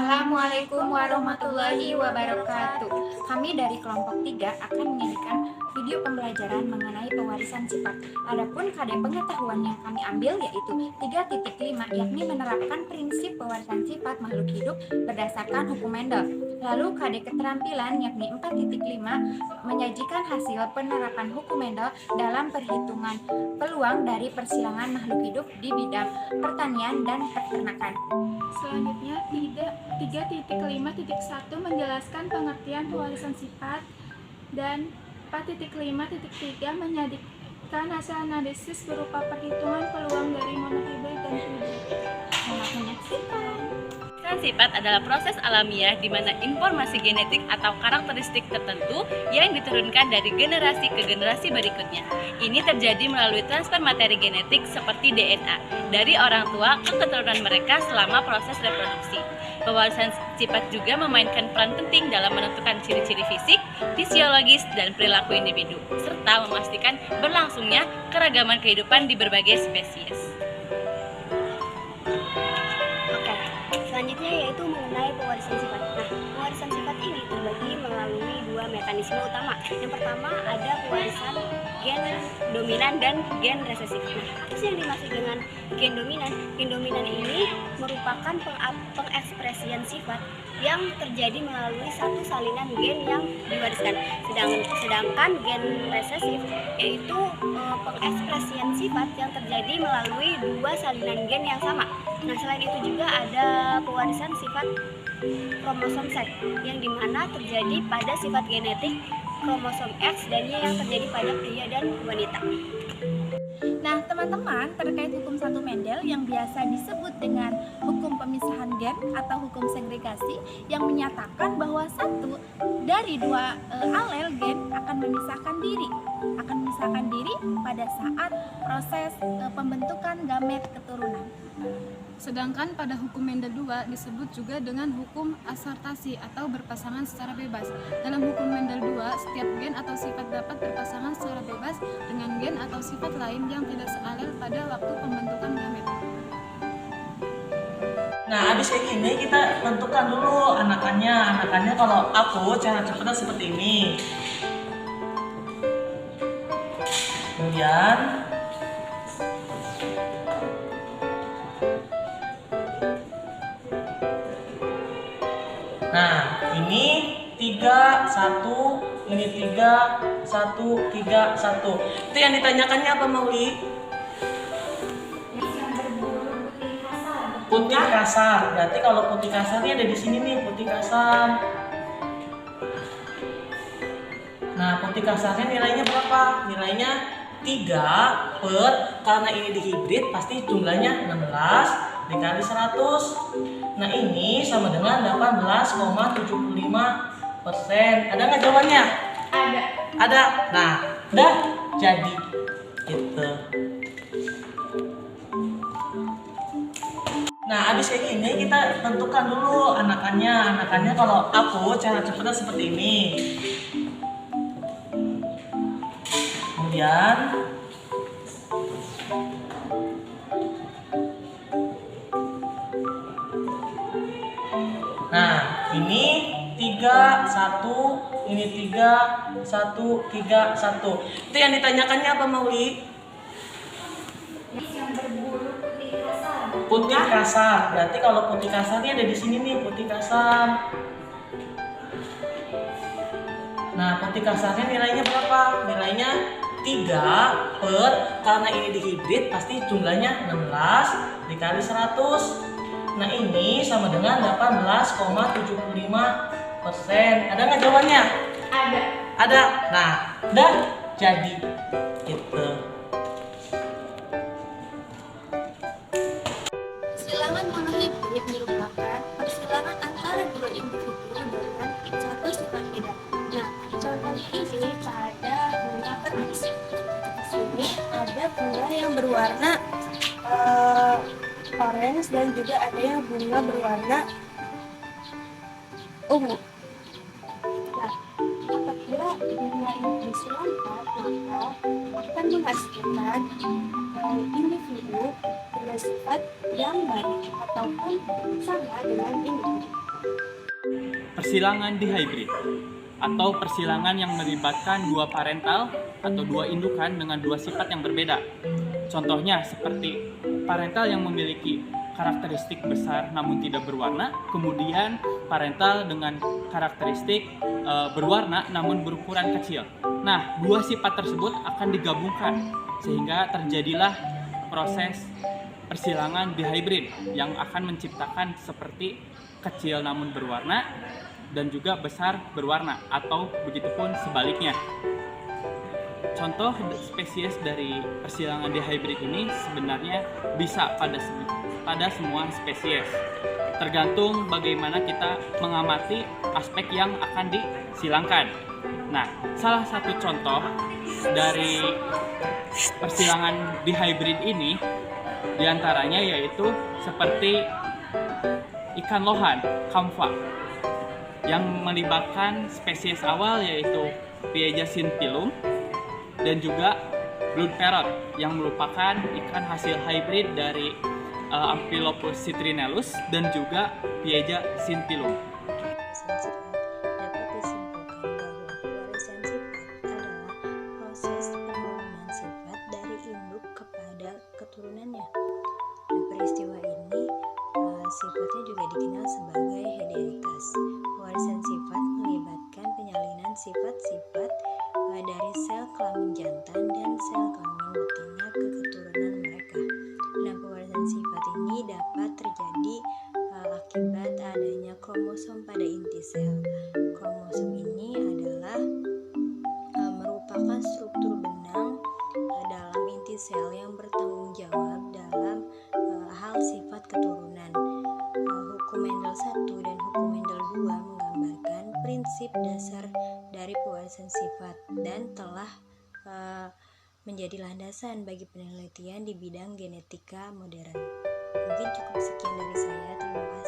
Assalamualaikum warahmatullahi wabarakatuh. Kami dari kelompok 3 akan menyajikan video pembelajaran mengenai pewarisan sifat. Adapun KD pengetahuan yang kami ambil yaitu 3.5, yakni menerapkan prinsip pewarisan sifat makhluk hidup berdasarkan hukum Mendel. Lalu KD keterampilan yakni 4.5 menyajikan hasil penerapan hukum Mendel dalam perhitungan peluang dari persilangan makhluk hidup di bidang pertanian dan peternakan. Selanjutnya, 3.5.1 menjelaskan pengertian pewarisan sifat dan 4.5.3 menyajikan hasil analisis berupa perhitungan peluang dari monohibrid dan hibrid. Selamat menyaksikan. Sifat adalah proses alamiah di mana informasi genetik atau karakteristik tertentu yang diturunkan dari generasi ke generasi berikutnya. Ini terjadi melalui transfer materi genetik seperti DNA dari orang tua ke keturunan mereka selama proses reproduksi. Pewarisan sifat juga memainkan peran penting dalam menentukan ciri-ciri fisik, fisiologis, dan perilaku individu, serta memastikan berlangsungnya keragaman kehidupan di berbagai spesies. Selanjutnya yaitu mengenai pewarisan sifat. Nah, pewarisan sifat ini terbagi melalui dua mekanisme utama. Yang pertama ada pewarisan gen dominan dan gen resesif. Nah, apa sih yang dimaksud dengan gen dominan? Gen dominan ini merupakan pengekspresian sifat yang terjadi melalui satu salinan gen yang diwariskan. Sedangkan gen resesif yaitu pengekspresian sifat yang terjadi melalui dua salinan gen yang sama. Nah, selain itu juga ada pewarisan sifat kromosom seks yang dimana terjadi pada sifat genetik kromosom X dan Y yang terjadi pada pria dan wanita. Nah, teman-teman, terkait hukum satu Mendel yang biasa disebut dengan hukum pemisahan gen atau hukum segregasi yang menyatakan bahwa satu dari dua alel gen akan memisahkan diri pada saat proses pembentukan gamet keturunan. Sedangkan pada hukum Mendel 2 disebut juga dengan hukum asortasi atau berpasangan secara bebas. Dalam hukum Mendel 2, setiap gen atau sifat dapat berpasangan secara bebas dengan gen atau sifat lain yang tidak sealel pada waktu pembentukan gamet. Nah, habis kayak gini kita tentukan dulu anakannya. Anakannya kalau aku cara cepatnya seperti ini. Kemudian nah, ini 3, 1, ini 3, 1, 3, 1. Itu yang ditanyakannya apa, Mauli? Yang berbulu putih kasar. Putih kasar. Berarti kalau putih kasar ini ada di sini nih, putih kasar. Nah, putih kasarnya nilainya berapa? Nilainya 3 karena ini dihibrid pasti jumlahnya 16 dikali 100. Nah, ini sama dengan 18,75%. Ada nggak jawabannya? Ada. Ada. Nah, udah jadi gitu. Nah, habis kayak gini kita tentukan dulu anakannya. Anakannya kalau aku cara cepatnya seperti ini. Kemudian nah, ini 3, 1, ini 3, 1, 3, 1. Itu yang ditanyakannya apa, Mauli? Yang berbulu putih kasar. Putih kasar. Berarti kalau putih kasar ini ada di sini nih, putih kasar. Nah, putih kasarnya nilainya berapa? Nilainya 3 karena ini dihibrid pasti jumlahnya 16 dikali 100. Nah, ini sama dengan 18,75%. Ada nggak jawabannya? Ada. Ada. Nah, udah jadi gitu. Persilangan monohibrid merupakan persilangan antara dua individu dengan satu sifat beda. Nah, contohnya ini pada bunga petis. Di sini ada bunga yang berwarna orange dan juga ada yang bunga berwarna ungu. Nah, apabila bunga ini disilankan, maka akan menghasilkan individu dengan sifat yang baik ataupun sama dengan individu Persilangan dihybrid atau persilangan yang melibatkan dua parental atau dua indukan dengan dua sifat yang berbeda. Contohnya seperti parental yang memiliki karakteristik besar namun tidak berwarna, kemudian parental dengan karakteristik berwarna namun berukuran kecil. Nah, dua sifat tersebut akan digabungkan sehingga terjadilah proses persilangan dihybrid yang akan menciptakan seperti kecil namun berwarna dan juga besar berwarna atau begitupun sebaliknya. Contoh spesies dari persilangan dihybrid ini sebenarnya bisa pada semua spesies. Tergantung bagaimana kita mengamati aspek yang akan disilangkan. Nah, salah satu contoh dari persilangan dihybrid ini diantaranya yaitu seperti ikan lohan, kamfa, yang melibatkan spesies awal yaitu Pieja synpilum dan juga blood parrot yang merupakan ikan hasil hybrid dari Amphilophus citrinellus dan juga Pieja synpilum. Dapat disimpulkan bahwa pewarisan sifat adalah proses penurunan sifat dari induk kepada keturunannya. Nah, peristiwa ini sifatnya juga dikenal sebagai hederitas. Pewarisan sifat melibatkan penyalinan sifat-sifat dari sel kelamin jantan dan sel kelamin betina ke keturunan mereka. Nah, pewarisan sifat ini dapat terjadi akibat adanya kromosom pada inti sel. Kromosom ini adalah merupakan struktur benang dalam inti sel yang bertanggung jawab dalam hal sifat keturunan. Hukum Mendel 1 dan hukum Mendel 2 menggambarkan prinsip dasar dari pewarisan sifat dan telah menjadi landasan bagi penelitian di bidang genetika modern. Mungkin cukup sekian dari saya. Terima kasih.